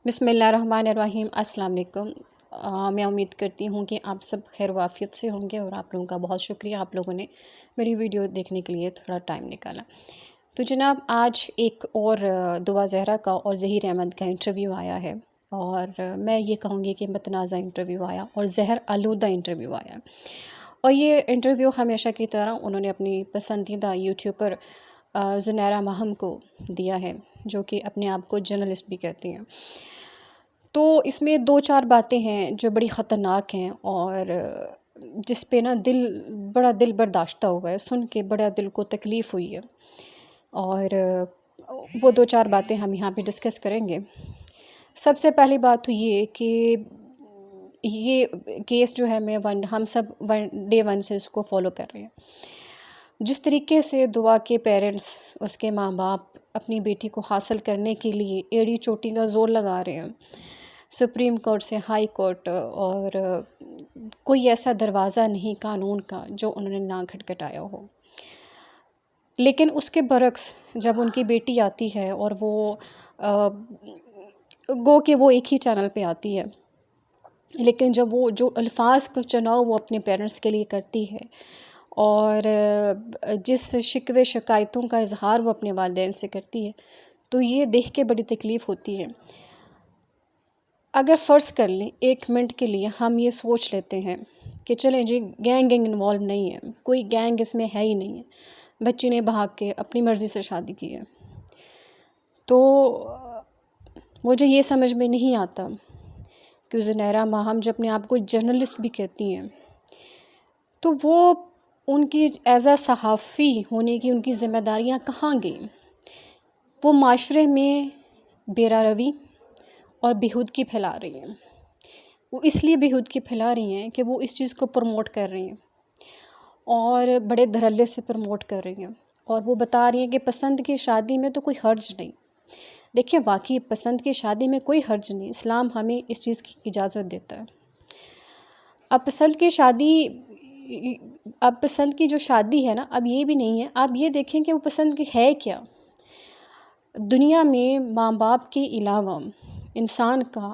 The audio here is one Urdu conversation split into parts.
بسم اللہ الرحمن الرحیم۔ السلام علیکم۔ میں امید کرتی ہوں کہ آپ سب خیر و عافیت سے ہوں گے، اور آپ لوگوں کا بہت شکریہ، آپ لوگوں نے میری ویڈیو دیکھنے کے لیے تھوڑا ٹائم نکالا۔ تو جناب، آج ایک اور دعا زہرا کا اور ظہیر احمد کا انٹرویو آیا ہے، اور میں یہ کہوں گی کہ متنازع انٹرویو آیا اور زہر آلودہ انٹرویو آیا۔ اور یہ انٹرویو ہمیشہ کی طرح انہوں نے اپنی پسندیدہ یوٹیوبر زنیرہ ماہم کو دیا ہے، جو کہ اپنے آپ کو جرنلسٹ بھی کہتی ہیں۔ تو اس میں دو چار باتیں ہیں جو بڑی خطرناک ہیں، اور جس پہ نا بڑا دل برداشتہ ہوا ہے، سن کے بڑا دل کو تکلیف ہوئی ہے، اور وہ دو چار باتیں ہم یہاں پہ ڈسکس کریں گے۔ سب سے پہلی بات تو یہ کہ یہ کیس جو ہے ہم سب ڈے ون سے اس کو فالو کر رہے ہیں۔ جس طریقے سے دعا کے پیرنٹس، اس کے ماں باپ اپنی بیٹی کو حاصل کرنے کے لیے ایڑی چوٹی کا زور لگا رہے ہیں، سپریم کورٹ سے ہائی کورٹ، اور کوئی ایسا دروازہ نہیں قانون کا جو انہوں نے نہ کھٹکھٹایا ہو۔ لیکن اس کے برعکس جب ان کی بیٹی آتی ہے، اور وہ گو کہ وہ ایک ہی چینل پہ آتی ہے، لیکن جب وہ جو الفاظ کا چناؤ وہ اپنے پیرنٹس کے لیے کرتی ہے، اور جس شکوے شکایتوں کا اظہار وہ اپنے والدین سے کرتی ہے، تو یہ دیکھ کے بڑی تکلیف ہوتی ہے۔ اگر فرض کر لیں ایک منٹ کے لیے ہم یہ سوچ لیتے ہیں کہ چلیں جی، گینگ انوالو نہیں ہے، کوئی گینگ اس میں ہے ہی نہیں ہے، بچی نے بھاگ کے اپنی مرضی سے شادی کی ہے، تو مجھے یہ سمجھ میں نہیں آتا کہ زنیرہ ماہم جو اپنے آپ کو جرنلسٹ بھی کہتی ہیں، تو وہ ان کی ایز اے صحافی ہونے کی ان کی ذمہ داریاں کہاں گئیں؟ وہ معاشرے میں بیرا روی اور بیہودگی پھیلا رہی ہیں۔ وہ اس لیے بیہودگی پھیلا رہی ہیں کہ وہ اس چیز کو پروموٹ کر رہی ہیں، اور بڑے دھڑلے سے پروموٹ کر رہی ہیں، اور وہ بتا رہی ہیں کہ پسند کی شادی میں تو کوئی حرج نہیں۔ دیکھیں، واقعی پسند کی شادی میں کوئی حرج نہیں، اسلام ہمیں اس چیز کی اجازت دیتا ہے۔ اب پسند کی جو شادی ہے نا، اب یہ بھی نہیں ہے، آپ یہ دیکھیں کہ وہ پسند کی ہے کیا۔ دنیا میں ماں باپ کے علاوہ انسان کا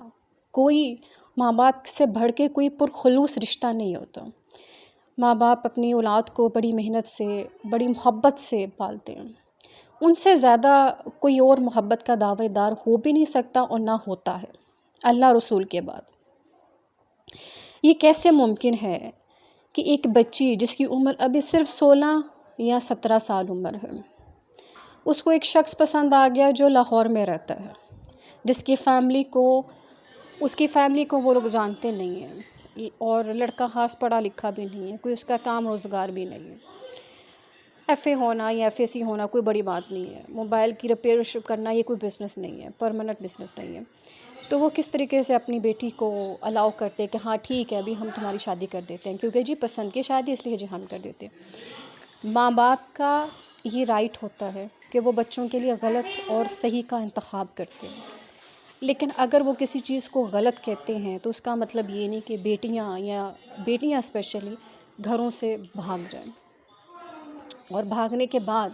کوئی ماں باپ سے بڑھ کے کوئی پرخلوص رشتہ نہیں ہوتا۔ ماں باپ اپنی اولاد کو بڑی محنت سے، بڑی محبت سے پالتے ہیں، ان سے زیادہ کوئی اور محبت کا دعوے دار ہو بھی نہیں سکتا، اور نہ ہوتا ہے اللہ رسول کے بعد۔ یہ کیسے ممکن ہے کہ ایک بچی جس کی عمر ابھی صرف 16 یا 17 سال عمر ہے، اس کو ایک شخص پسند آ گیا جو لاہور میں رہتا ہے، جس کی اس کی فیملی کو وہ لوگ جانتے نہیں ہیں، اور لڑکا خاص پڑھا لکھا بھی نہیں ہے، کوئی اس کا کام روزگار بھی نہیں ہے۔ ایف اے ہونا یا ایف اے سی ہونا کوئی بڑی بات نہیں ہے، موبائل کی ریپیئر کرنا یہ کوئی بزنس نہیں ہے، پرماننٹ بزنس نہیں ہے۔ تو وہ کس طریقے سے اپنی بیٹی کو الاؤ کرتے کہ ہاں ٹھیک ہے، ابھی ہم تمہاری شادی کر دیتے ہیں، کیونکہ جی پسند کی شادی اس لیے جی ہم کر دیتے ہیں۔ ماں باپ کا یہ رائٹ ہوتا ہے کہ وہ بچوں کے لیے غلط اور صحیح کا انتخاب کرتے ہیں، لیکن اگر وہ کسی چیز کو غلط کہتے ہیں تو اس کا مطلب یہ نہیں کہ بیٹیاں اسپیشلی گھروں سے بھاگ جائیں، اور بھاگنے کے بعد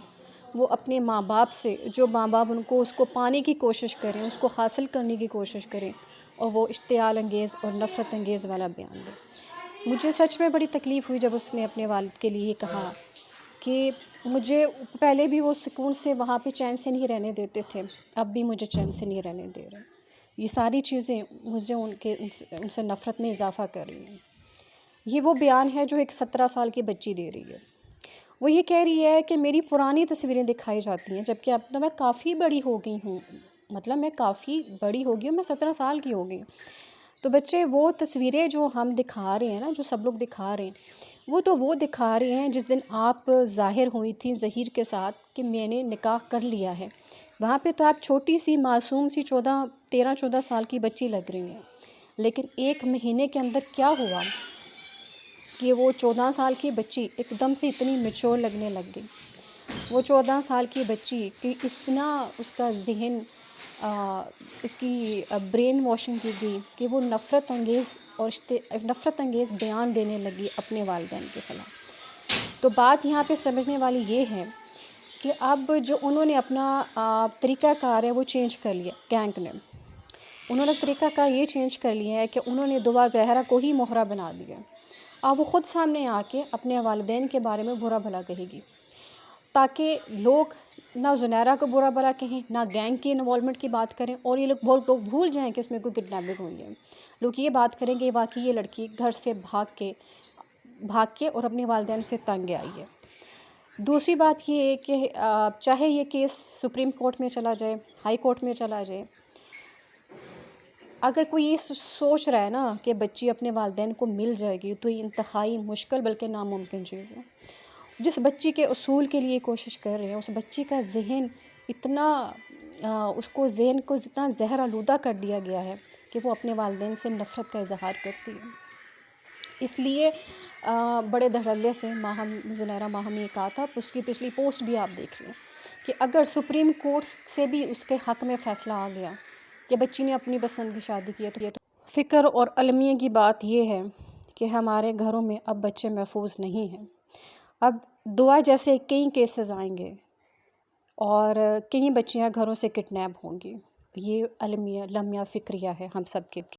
وہ اپنے ماں باپ سے، جو ماں باپ اس کو پانے کی کوشش کریں، اس کو حاصل کرنے کی کوشش کریں، اور وہ اشتعال انگیز اور نفرت انگیز والا بیان دیں۔ مجھے سچ میں بڑی تکلیف ہوئی جب اس نے اپنے والد کے لیے کہا کہ مجھے پہلے بھی وہ سکون سے وہاں پہ چین سے نہیں رہنے دیتے تھے، اب بھی مجھے چین سے نہیں رہنے دے رہے۔ یہ ساری چیزیں مجھے ان سے نفرت میں اضافہ کر رہی ہیں۔ یہ وہ بیان ہے جو ایک 17 سال کی بچی دے رہی ہے۔ وہ یہ کہہ رہی ہے کہ میری پرانی تصویریں دکھائی جاتی ہیں، جبکہ اب تو میں کافی بڑی ہو گئی ہوں، میں کافی بڑی ہو گئی ہوں، میں 17 سال کی ہو گئی ہوں۔ تو بچے، وہ تصویریں جو ہم دکھا رہے ہیں نا، جو سب لوگ دکھا رہے ہیں، وہ دکھا رہے ہیں جس دن آپ ظاہر ہوئی تھی ظہیر کے ساتھ کہ میں نے نکاح کر لیا ہے، وہاں پہ تو آپ چھوٹی سی معصوم سی 13-14 سال کی بچی لگ رہی ہیں، لیکن ایک مہینے کے اندر کیا ہوا کہ وہ 14 سال کی بچی ایک دم سے اتنی میچور لگنے لگ گئی۔ وہ 14 سال کی بچی کہ اتنا اس کا ذہن، اس کی برین واشنگ کی گئی کہ وہ نفرت انگیز بیان دینے لگی اپنے والدین کے خلاف۔ تو بات یہاں پہ سمجھنے والی یہ ہے کہ اب جو انہوں نے اپنا طریقہ کار ہے وہ چینج کر لیا گینگ نے۔ انہوں نے طریقہ کار یہ چینج کر لیا ہے کہ انہوں نے دعا زہرا کو ہی مہرہ بنا دیا. اب وہ خود سامنے آ کے اپنے والدین کے بارے میں برا بھلا کہے گی، تاکہ لوگ نہ زنیرہ کو برا بھلا کہیں، نہ گینگ کی انوالومنٹ کی بات کریں، اور یہ لوگ بھول جائیں کہ اس میں کوئی کڈنیپنگ ہوئی ہے. لوگ یہ بات کریں کہ واقعی یہ لڑکی گھر سے بھاگ کے اور اپنے والدین سے تنگ آئی ہے. دوسری بات یہ ہے کہ چاہے یہ کیس سپریم کورٹ میں چلا جائے، ہائی کورٹ میں چلا جائے، اگر کوئی یہ سوچ رہا ہے نا کہ بچی اپنے والدین کو مل جائے گی، تو یہ انتہائی مشکل بلکہ ناممکن چیز ہے. جس بچی کے اصول کے لیے کوشش کر رہے ہیں، اس بچی کا ذہن اتنا ذہن کو اتنا زہر آلودہ کر دیا گیا ہے کہ وہ اپنے والدین سے نفرت کا اظہار کرتی ہے. اس لیے بڑے دھڑلے سے زنیرہ ماہم نے کہا تھا، اس کی پچھلی پوسٹ بھی آپ دیکھ لیں، کہ اگر سپریم کورٹ سے بھی اس کے حق میں فیصلہ آ گیا کہ بچی نے اپنی پسند کی شادی کی ہے، تو یہ تو فکر اور المیہ کی بات یہ ہے کہ ہمارے گھروں میں اب بچے محفوظ نہیں ہیں. اب دعا جیسے کئی کیسز آئیں گے اور کئی بچیاں گھروں سے کڈنیپ ہوں گی. یہ المیہ لمیہ فکریہ ہے ہم سب کے.